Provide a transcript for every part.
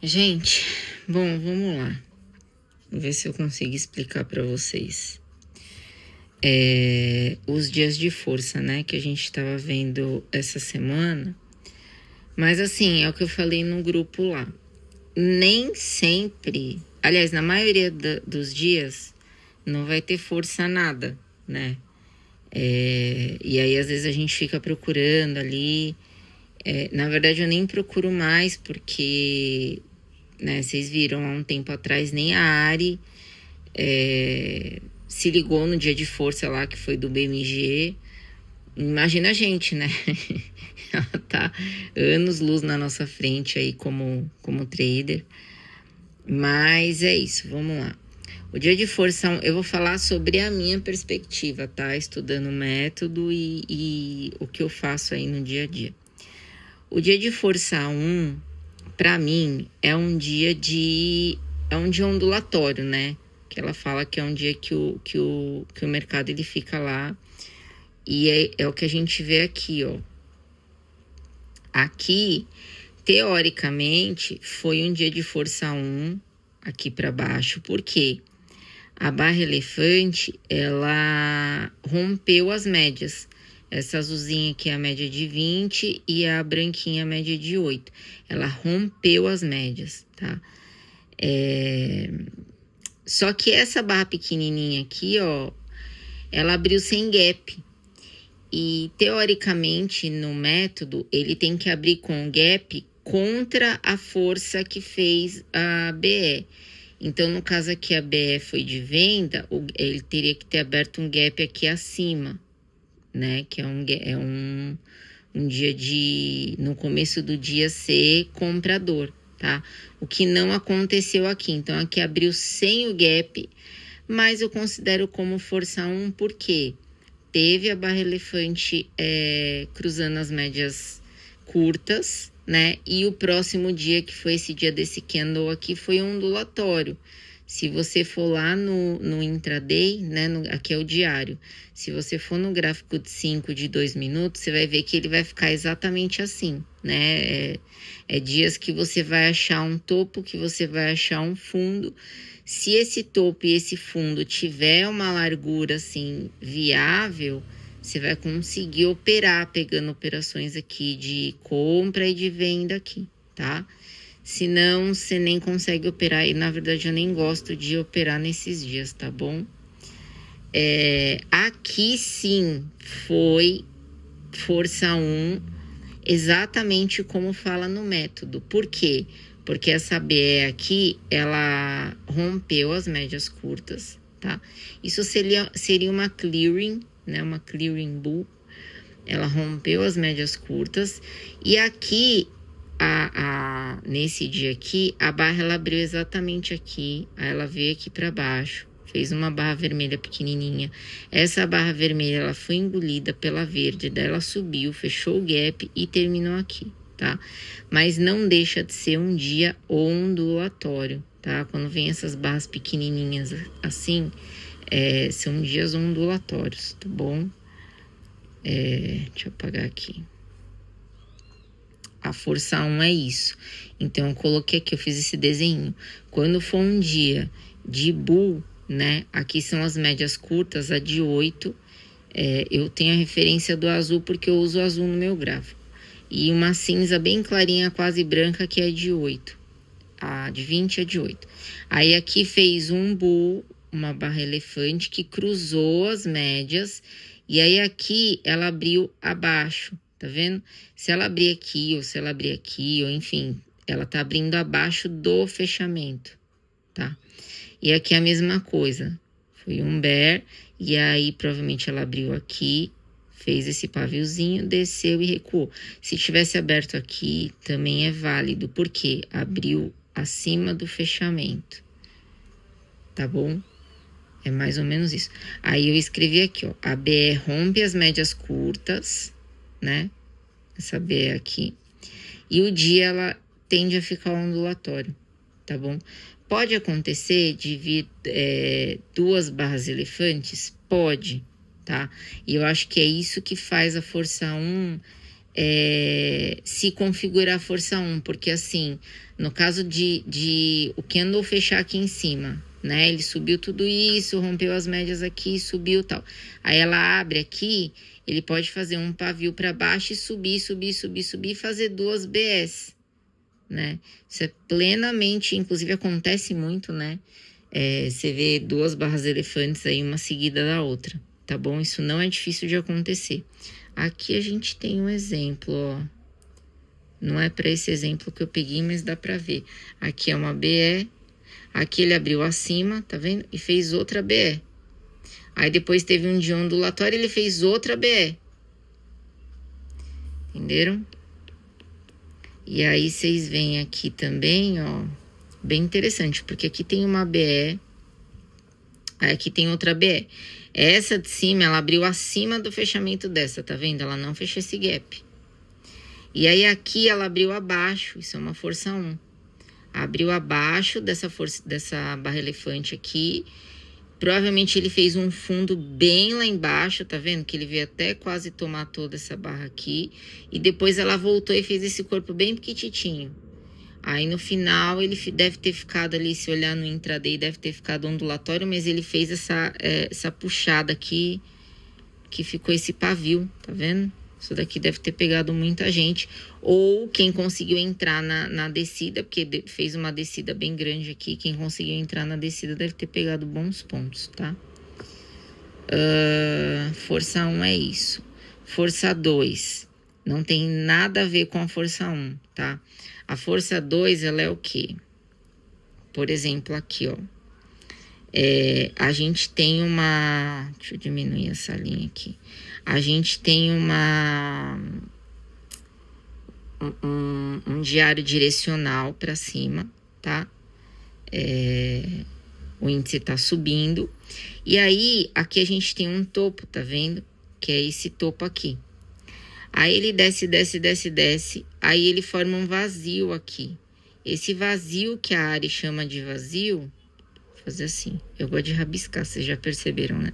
Gente, bom, vamos lá. Vou ver se eu consigo explicar para vocês. Os dias de força, né, que a gente tava vendo essa semana. Mas assim, é o que eu falei no grupo lá. Nem sempre, aliás, na maioria dos dias, não vai ter força nada, né? E aí, às vezes, a gente fica procurando ali. Na verdade, eu nem procuro mais, porque, né, vocês viram há um tempo atrás, nem a Ari se ligou no dia de força lá, que foi do BMG. Imagina a gente, né? Ela tá anos-luz na nossa frente aí como trader. Mas é isso, vamos lá. O dia de força, eu vou falar sobre a minha perspectiva, tá? Estudando o método e o que eu faço aí no dia a dia. O dia de força 1, pra mim, é um dia ondulatório, né? Que ela fala que é um dia que o mercado ele fica lá. E é o que a gente vê aqui, ó. Aqui, teoricamente, foi um dia de força 1 aqui para baixo. Por quê? A barra elefante, ela rompeu as médias. Essa azulzinha aqui é a média de 20 e a branquinha a média de 8. Ela rompeu as médias, tá? Só que essa barra pequenininha aqui, ó, ela abriu sem gap. E, teoricamente, no método, ele tem que abrir com gap contra a força que fez a BE. Então, no caso aqui, a BE foi de venda, ele teria que ter aberto um gap aqui acima, né? Que é um dia no começo do dia ser comprador, tá? O que não aconteceu aqui. Então, aqui abriu sem o gap, mas eu considero como força 1, por quê? Teve a barra elefante cruzando as médias curtas, né? E o próximo dia, que foi esse dia desse candle aqui, foi ondulatório. Se você for lá no intraday, né? Aqui é o diário. Se você for no gráfico de 5 de 2 minutos, você vai ver que ele vai ficar exatamente assim, né? É dias que você vai achar um topo, que você vai achar um fundo. Se esse topo e esse fundo tiver uma largura assim viável, você vai conseguir operar, pegando operações aqui de compra e de venda aqui, tá? Senão, você nem consegue operar. E, na verdade, eu nem gosto de operar nesses dias, tá bom? Aqui, sim, foi força 1, exatamente como fala no método. Por quê? Porque essa BE aqui, ela rompeu as médias curtas, tá? Isso seria uma clearing, né? Uma clearing bull. Ela rompeu as médias curtas. E aqui, nesse dia aqui, a barra ela abriu exatamente aqui. Aí ela veio aqui para baixo. Fez uma barra vermelha pequenininha. Essa barra vermelha, ela foi engolida pela verde. Daí ela subiu, fechou o gap e terminou aqui, tá? Mas não deixa de ser um dia ondulatório, tá? Quando vem essas barras pequenininhas assim, são dias ondulatórios, tá bom? Deixa eu apagar aqui. A força 1 é isso. Então, eu coloquei aqui, eu fiz esse desenho. Quando for um dia de bull, né? Aqui são as médias curtas, a de 8. Eu tenho a referência do azul porque eu uso o azul no meu gráfico. E uma cinza bem clarinha, quase branca, que é de 8. A de 20 é de 8. Aí aqui fez um bull, uma barra elefante, que cruzou as médias. E aí aqui ela abriu abaixo, tá vendo? Se ela abrir aqui, ou se ela abrir aqui, ou enfim, ela tá abrindo abaixo do fechamento, tá? E aqui a mesma coisa, foi um bear, e aí provavelmente ela abriu aqui, fez esse paviozinho, desceu e recuou. Se tivesse aberto aqui, também é válido, porque abriu acima do fechamento, tá bom? É mais ou menos isso. Aí eu escrevi aqui, ó, a BE rompe as médias curtas, né? Essa BE aqui. E o dia, ela tende a ficar ondulatório, tá bom? Pode acontecer de vir duas barras elefantes? Pode, tá? E eu acho que é isso que faz a força 1 se configurar a força 1, porque assim, no caso de o candle fechar aqui em cima, né? Ele subiu tudo isso, rompeu as médias aqui, subiu tal. Aí ela abre aqui, ele pode fazer um pavio para baixo e subir, subir, subir, subir e fazer 2 BS, né? Isso é plenamente, inclusive acontece muito, né? Você vê 2 barras elefantes aí, uma seguida da outra, tá bom? Isso não é difícil de acontecer. Aqui a gente tem um exemplo, ó. Não é para esse exemplo que eu peguei, mas dá para ver. Aqui é uma BE. Aqui ele abriu acima, tá vendo? E fez outra BE. Aí depois teve um dia ondulatório, ele fez outra BE. Entenderam? E aí vocês veem aqui também, ó. Bem interessante, porque aqui tem uma BE. Aí aqui tem outra BE. Essa de cima, ela abriu acima do fechamento dessa, tá vendo? Ela não fechou esse gap. E aí aqui ela abriu abaixo, isso é uma força 1. Abriu abaixo dessa barra elefante aqui. Provavelmente ele fez um fundo bem lá embaixo, tá vendo? Que ele veio até quase tomar toda essa barra aqui. E depois ela voltou e fez esse corpo bem pequititinho. Aí no final ele deve ter ficado ali, se olhar no intraday, deve ter ficado ondulatório, mas ele fez essa puxada aqui, que ficou esse pavio, tá vendo? Isso daqui deve ter pegado muita gente. Ou quem conseguiu entrar na descida, porque fez uma descida bem grande aqui, quem conseguiu entrar na descida deve ter pegado bons pontos, tá? Força 1 é isso. Força 2 não tem nada a ver com a força 1, tá? A força 2, ela é o quê? Por exemplo, aqui, ó. A gente tem uma... Deixa eu diminuir essa linha aqui. A gente tem um diário direcional para cima, tá? O índice tá subindo. E aí, aqui a gente tem um topo, tá vendo? Que é esse topo aqui. Aí ele desce, desce, desce, desce. Aí ele forma um vazio aqui. Esse vazio que a Ari chama de vazio... Vou fazer assim. Eu gosto de rabiscar, vocês já perceberam, né?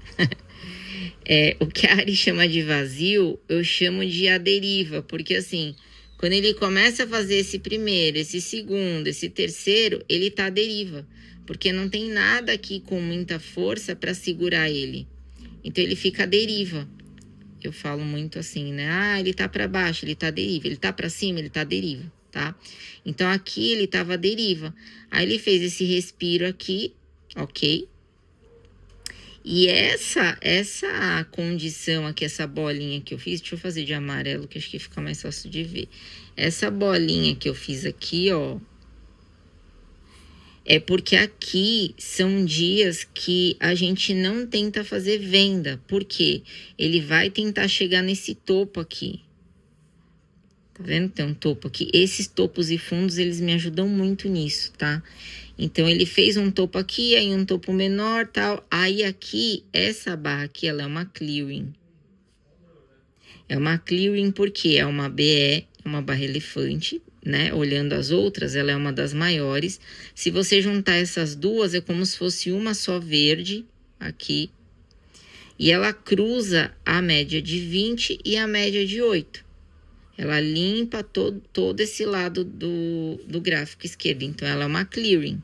O que a Ari chama de vazio, eu chamo de a deriva. Porque assim, quando ele começa a fazer esse primeiro, esse segundo, esse terceiro, ele tá à deriva. Porque não tem nada aqui com muita força para segurar ele. Então ele fica à deriva. Eu falo muito assim, né? Ah, ele tá para baixo, ele tá à deriva. Ele tá para cima, ele tá à deriva, tá? Então aqui ele tava à deriva. Aí ele fez esse respiro aqui, ok? E essa condição aqui, essa bolinha que eu fiz, deixa eu fazer de amarelo, que acho que fica mais fácil de ver. Essa bolinha que eu fiz aqui, ó, é porque aqui são dias que a gente não tenta fazer venda. Por quê? Ele vai tentar chegar nesse topo aqui. Tá vendo? Tem um topo aqui. Esses topos e fundos, eles me ajudam muito nisso, tá? Então, ele fez um topo aqui, aí um topo menor, tal. Aí, aqui, essa barra aqui, ela é uma clearing. É uma clearing porque é uma BE, uma barra elefante, né? Olhando as outras, ela é uma das maiores. Se você juntar essas duas, é como se fosse uma só verde aqui. E ela cruza a média de 20 e a média de 8. Ela limpa todo esse lado do gráfico esquerdo. Então, ela é uma clearing.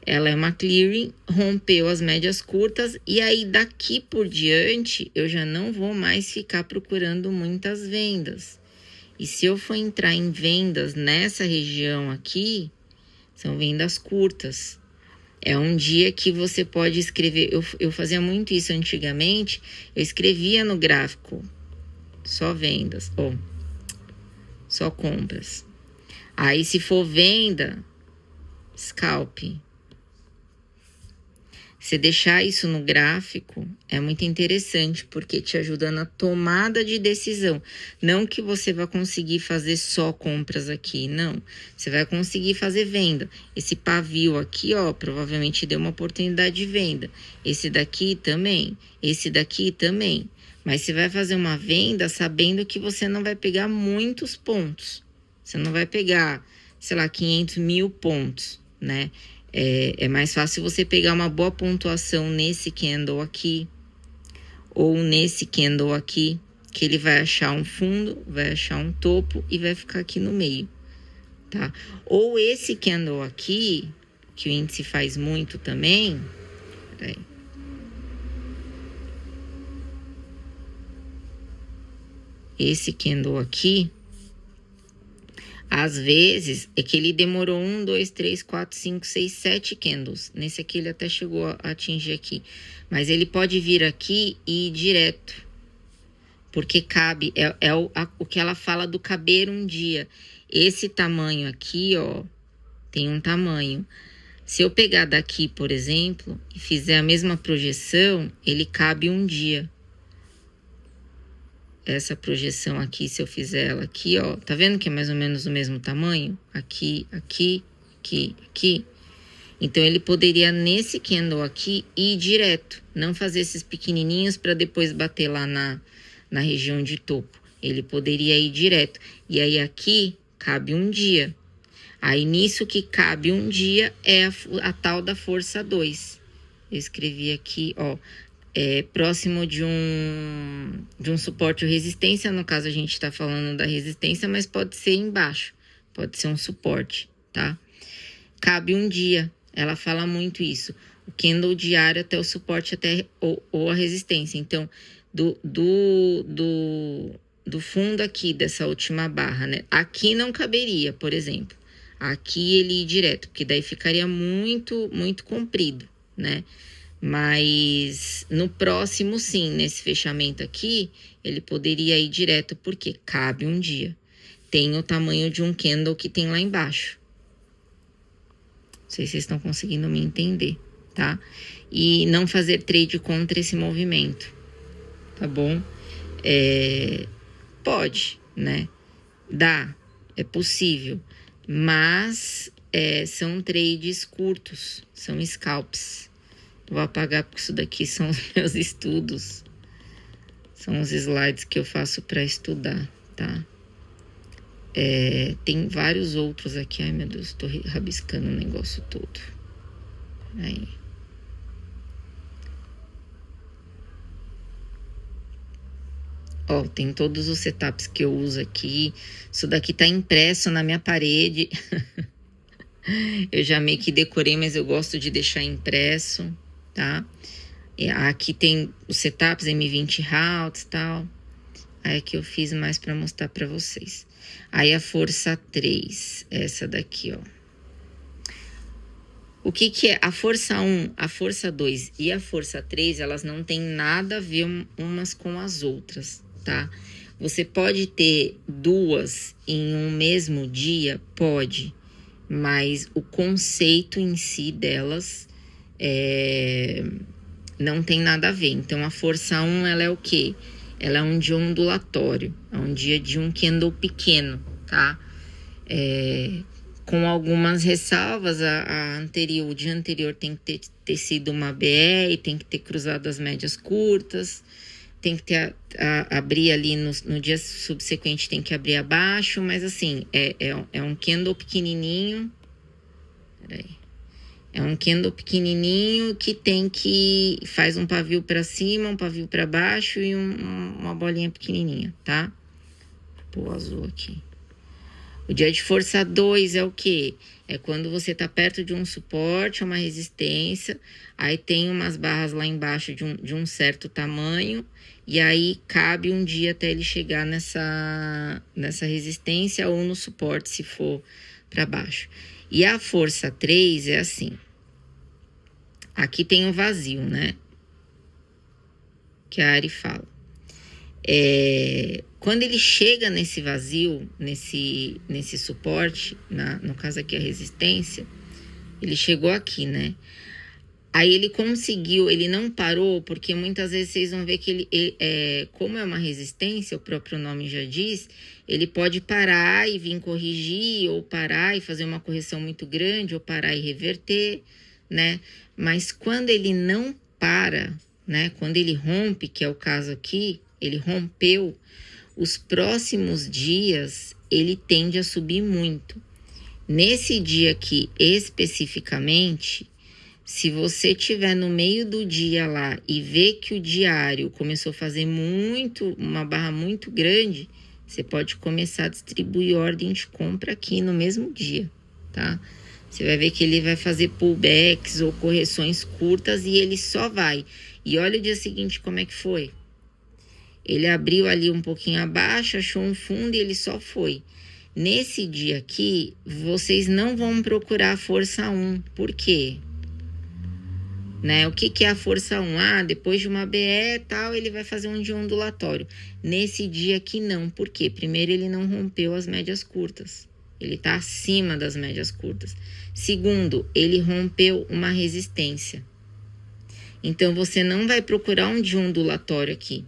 Ela é uma clearing, rompeu as médias curtas. E aí, daqui por diante, eu já não vou mais ficar procurando muitas vendas. E se eu for entrar em vendas nessa região aqui, são vendas curtas. É um dia que você pode escrever... Eu fazia muito isso antigamente. Eu escrevia no gráfico... Só vendas, ou só compras. Aí, se for venda, scalp. Você deixar isso no gráfico é muito interessante, porque te ajuda na tomada de decisão. Não que você vai conseguir fazer só compras aqui, não. Você vai conseguir fazer venda. Esse pavio aqui, ó, provavelmente deu uma oportunidade de venda. Esse daqui também. Esse daqui também. Mas você vai fazer uma venda sabendo que você não vai pegar muitos pontos. Você não vai pegar, sei lá, 500 mil pontos, né? É mais fácil você pegar uma boa pontuação nesse candle aqui. Ou nesse candle aqui. que ele vai achar um fundo, vai achar um topo e vai ficar aqui no meio, tá? Ou esse candle aqui, que o índice faz muito também, peraí. Esse candle aqui, às vezes, é que ele demorou 1, 2, 3, 4, 5, 6, 7 candles. Nesse aqui ele até chegou a atingir aqui. Mas ele pode vir aqui e ir direto. Porque cabe, o que ela fala do caber um dia. Esse tamanho aqui, ó, tem um tamanho. Se eu pegar daqui, por exemplo, e fizer a mesma projeção, ele cabe um dia. Essa projeção aqui, se eu fizer ela aqui, ó, tá vendo que é mais ou menos o mesmo tamanho? Aqui, aqui, aqui, aqui. Então, ele poderia, nesse candle aqui, ir direto. Não fazer esses pequenininhos para depois bater lá na região de topo. Ele poderia ir direto. E aí, aqui, cabe um dia. Aí, nisso que cabe um dia, é a tal da força 2. Eu escrevi aqui, ó. Próximo de um suporte ou resistência. No caso, a gente está falando da resistência, mas pode ser embaixo. Pode ser um suporte, tá? Cabe um dia. Ela fala muito isso. O candle diário até o suporte ou a resistência. Então, do fundo aqui, dessa última barra, né? Aqui não caberia, por exemplo. Aqui ele ir direto, porque daí ficaria muito, muito comprido, né? Mas no próximo, sim, nesse fechamento aqui, ele poderia ir direto, porque cabe um dia. Tem o tamanho de um candle que tem lá embaixo. Não sei se vocês estão conseguindo me entender, tá? E não fazer trade contra esse movimento, tá bom? Pode, né? Dá, é possível. Mas são trades curtos, são scalps. Vou apagar porque isso daqui são os meus estudos. São os slides que eu faço para estudar, tá? Tem vários outros aqui. Ai, meu Deus, tô rabiscando o negócio todo. Aí. Ó, tem todos os setups que eu uso aqui. Isso daqui tá impresso na minha parede. Eu já meio que decorei, mas eu gosto de deixar impresso, tá? Aqui tem os setups M20 routes e tal. Aí aqui eu fiz mais para mostrar para vocês. Aí a força 3, essa daqui, ó. O que que é? A força 1, a força 2 e a força 3, elas não têm nada a ver umas com as outras, tá? Você pode ter duas em um mesmo dia? Pode. Mas o conceito em si delas não tem nada a ver. Então, a força 1, ela é o quê? Ela é um dia ondulatório, é um dia de um candle pequeno, tá? Com algumas ressalvas, o dia anterior tem que ter sido uma BR, tem que ter cruzado as médias curtas, tem que ter abrir ali no dia subsequente, tem que abrir abaixo, mas assim, é um candle pequenininho. Peraí. É um candle pequenininho que faz um pavio para cima, um pavio para baixo e uma bolinha pequenininha, tá? Vou pôr o azul aqui. O dia de força 2 é o quê? É quando você tá perto de um suporte, uma resistência, aí tem umas barras lá embaixo de um certo tamanho, e aí cabe um dia até ele chegar nessa resistência ou no suporte, se for para baixo. E a força 3 é assim. Aqui tem um vazio, né? Que a Ari fala. Quando ele chega nesse vazio, nesse suporte, no caso aqui a resistência, ele chegou aqui, né? Aí ele conseguiu, ele não parou, porque muitas vezes vocês vão ver que como é uma resistência, o próprio nome já diz, ele pode parar e vir corrigir, ou parar e fazer uma correção muito grande, ou parar e reverter, né? Mas quando ele não para, né? Quando ele rompe, que é o caso aqui, ele rompeu, os próximos dias ele tende a subir muito. Nesse dia aqui, especificamente, Se você tiver no meio do dia lá e ver que o diário começou a fazer uma barra muito grande, você pode começar a distribuir ordem de compra aqui no mesmo dia, tá? Você vai ver que ele vai fazer pullbacks ou correções curtas e ele só vai. E olha o dia seguinte como é que foi. Ele abriu ali um pouquinho abaixo, achou um fundo e ele só foi. Nesse dia aqui, vocês não vão procurar a força 1. Por quê? Né? O que é a força 1? Ah, depois de uma BE e tal, ele vai fazer um dia ondulatório. Nesse dia aqui não. Por quê? Primeiro, ele não rompeu as médias curtas. Ele está acima das médias curtas. Segundo, ele rompeu uma resistência. Então, você não vai procurar um dia ondulatório aqui.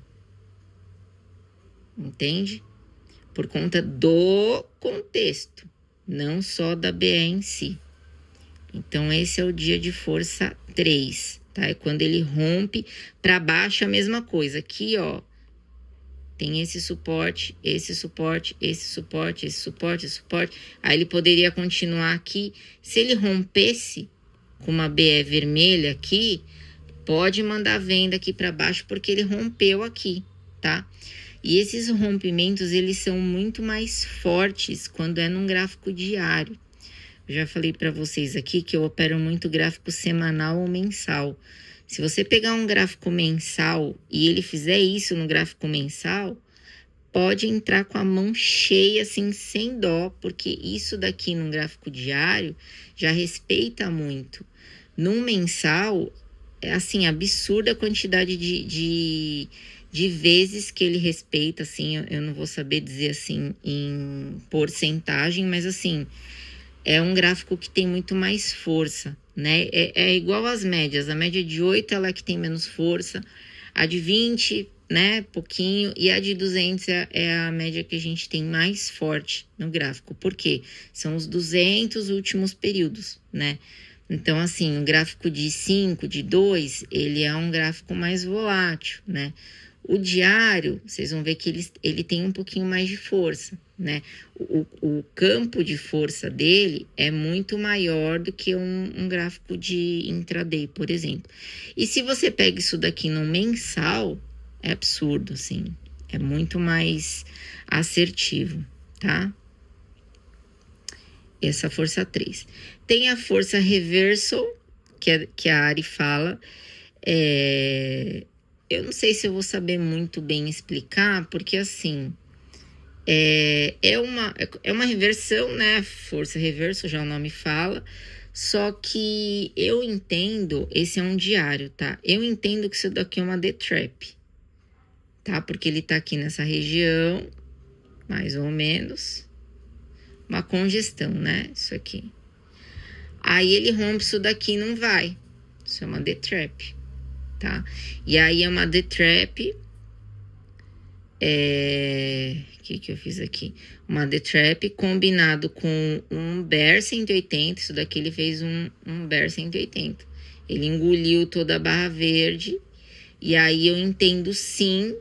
Entende? Por conta do contexto, não só da BE em si. Então, esse é o dia de força 3, tá? É quando ele rompe para baixo, a mesma coisa. Aqui, ó, tem esse suporte, esse suporte, esse suporte, esse suporte, esse suporte. Aí ele poderia continuar aqui. Se ele rompesse com uma BE vermelha aqui, pode mandar venda aqui para baixo, porque ele rompeu aqui, tá? E esses rompimentos, eles são muito mais fortes quando é num gráfico diário. Eu já falei para vocês aqui que eu opero muito gráfico semanal ou mensal. Se você pegar um gráfico mensal e ele fizer isso no gráfico mensal, pode entrar com a mão cheia, assim, sem dó, porque isso daqui num gráfico diário já respeita muito. Num mensal, é assim, absurda a quantidade de vezes que ele respeita, assim, eu não vou saber dizer assim em porcentagem, mas assim, é um gráfico que tem muito mais força, né? É igual às médias. A média de 8 ela é que tem menos força. A de 20, né? Pouquinho. E a de 200 é a média que a gente tem mais forte no gráfico. Por quê? São os 200 últimos períodos, né? Então, assim, o gráfico de 5, de 2, ele é um gráfico mais volátil, né? O diário, vocês vão ver que ele tem um pouquinho mais de força, né? O campo de força dele é muito maior do que um gráfico de intraday, por exemplo. E se você pega isso daqui no mensal, é absurdo, assim. É muito mais assertivo, tá? Essa força 3. Tem a força reversal, que a Ari fala. Eu não sei se eu vou saber muito bem explicar, porque assim, é uma reversão, né? Força reverso, já o nome fala. Só que eu entendo, esse é um diário, tá? Eu entendo que isso daqui é uma D-trap, tá? Porque ele tá aqui nessa região, mais ou menos. Uma congestão, né? Isso aqui. Aí ele rompe isso daqui e não vai. Isso é uma D-trap. Tá? E aí é uma D-trap. O que eu fiz aqui? Uma D-trap combinado com um bear 180. Isso daqui ele fez um bear 180. Ele engoliu toda a barra verde. E aí eu entendo sim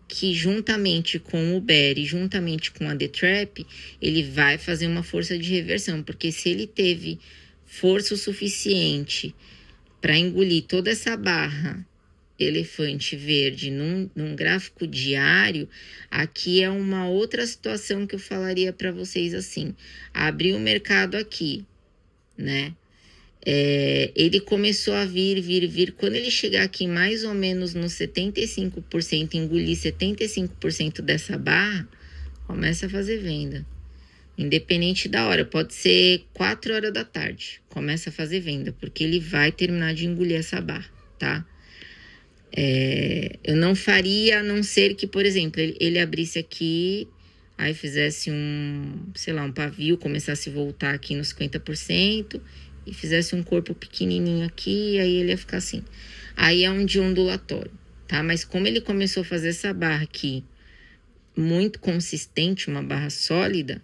que juntamente com o bear e juntamente com a D-trap, ele vai fazer uma força de reversão. Porque se ele teve força o suficiente para engolir toda essa barra elefante verde num gráfico diário, aqui é uma outra situação que eu falaria para vocês assim. Abrir o mercado aqui, né? Ele começou a vir. Quando ele chegar aqui mais ou menos nos 75%, engolir 75% dessa barra, começa a fazer venda. Independente da hora, pode ser 4 horas da tarde, começa a fazer venda, porque ele vai terminar de engolir essa barra, tá? Eu não faria, a não ser que, por exemplo, ele abrisse aqui, aí fizesse sei lá, um pavio, começasse a voltar aqui nos 50% e fizesse um corpo pequenininho aqui, aí ele ia ficar assim. Aí é um dia ondulatório, tá? Mas como ele começou a fazer essa barra aqui muito consistente, uma barra sólida,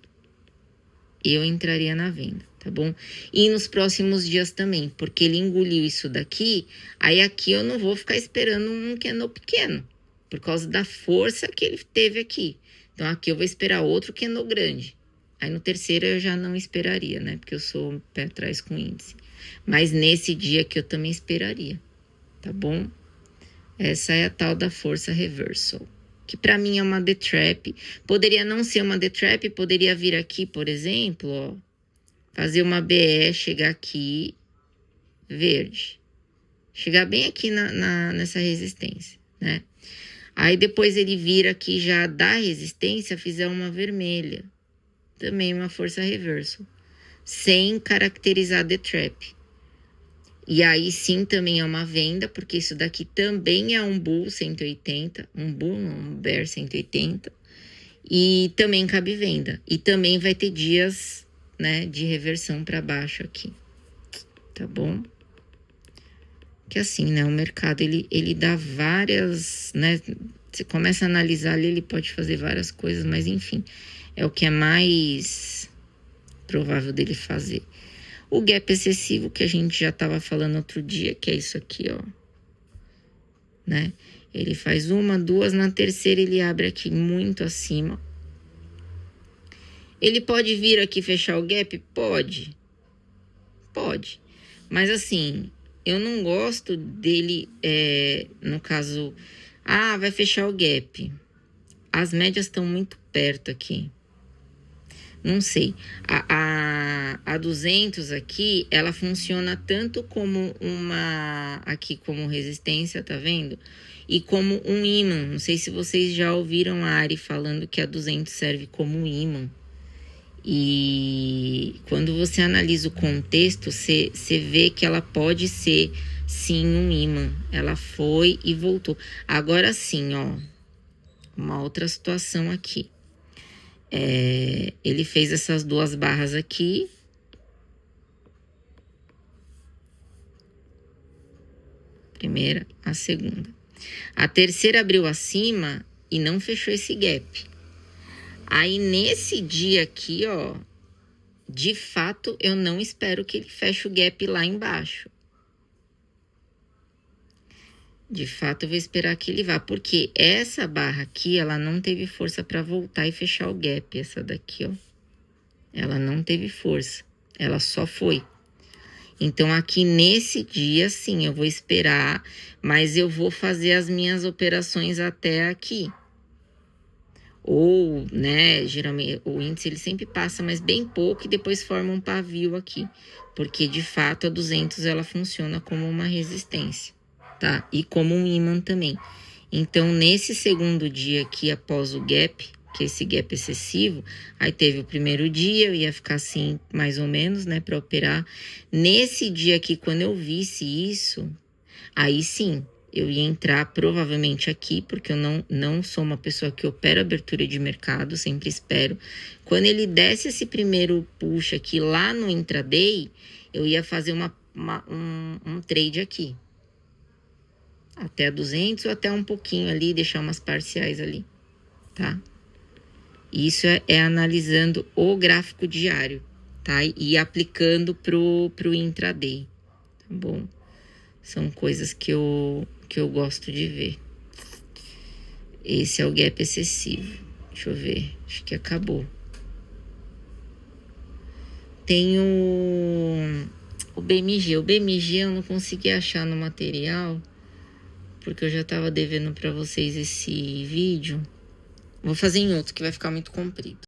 eu entraria na venda, tá bom? E nos próximos dias também, porque ele engoliu isso daqui, aí aqui eu não vou ficar esperando um candle pequeno, por causa da força que ele teve aqui. Então, aqui eu vou esperar outro candle grande. Aí, no terceiro, eu já não esperaria, né? Porque eu sou pé atrás com índice. Mas nesse dia aqui eu também esperaria, tá bom? Essa é a tal da força reversal, que para mim é uma D-trap. Poderia não ser uma D-trap, poderia vir aqui, por exemplo, ó, fazer uma BE, chegar aqui, verde. Chegar bem aqui nessa resistência, né? Aí depois ele vira aqui já da resistência, fizer uma vermelha. Também uma força reversal. Sem caracterizar the trap. E aí sim também é uma venda, porque isso daqui também é um bull 180. Um bull, não, um bear 180. E também cabe venda. E também vai ter dias, né, de reversão para baixo aqui. Tá bom? Que assim, né, o mercado, ele dá várias, né, você começa a analisar ali, ele pode fazer várias coisas, mas enfim, é o que é mais provável dele fazer. O gap excessivo, que a gente já estava falando outro dia, que é isso aqui, ó, né, ele faz uma, duas, na terceira ele abre aqui muito acima. Ele pode vir aqui fechar o gap? Pode, mas assim, eu não gosto dele, no caso, vai fechar o gap. As médias estão muito perto aqui. Não sei. A 200 aqui, ela funciona tanto como aqui como resistência, tá vendo? E como um ímã. Não sei se vocês já ouviram a Ari falando que a 200 serve como ímã. E quando você analisa o contexto, você vê que ela pode ser, sim, um ímã. Ela foi e voltou. Agora sim, ó, uma outra situação aqui. Ele fez essas duas barras aqui. Primeira, a segunda. A terceira abriu acima e não fechou esse gap. Aí, nesse dia aqui, ó, de fato, eu não espero que ele feche o gap lá embaixo. De fato, eu vou esperar que ele vá, porque essa barra aqui, ela não teve força para voltar e fechar o gap. Essa daqui, ó, ela não teve força, ela só foi. Então, aqui nesse dia, sim, eu vou esperar, mas eu vou fazer as minhas operações até aqui. Ou, né, geralmente o índice ele sempre passa, mas bem pouco e depois forma um pavio aqui. Porque, de fato, a 200 ela funciona como uma resistência, tá? E como um ímã também. Então, nesse segundo dia aqui, após o gap, que é esse gap excessivo, aí teve o primeiro dia, eu ia ficar assim, mais ou menos, né, para operar. Nesse dia aqui, quando eu visse isso, aí sim, eu ia entrar provavelmente aqui, porque eu não sou uma pessoa que opera abertura de mercado, sempre espero. Quando ele desce esse primeiro push aqui lá no intraday, eu ia fazer um trade aqui. Até 200 ou até um pouquinho ali, deixar umas parciais ali, tá? Isso é analisando o gráfico diário, tá? E aplicando pro intraday, tá bom? São coisas que eu gosto de ver. Esse é o gap excessivo. Deixa eu ver. Acho que acabou. Tem o BMG. O BMG eu não consegui achar no material, porque eu já tava devendo para vocês esse vídeo. Vou fazer em outro, que vai ficar muito comprido.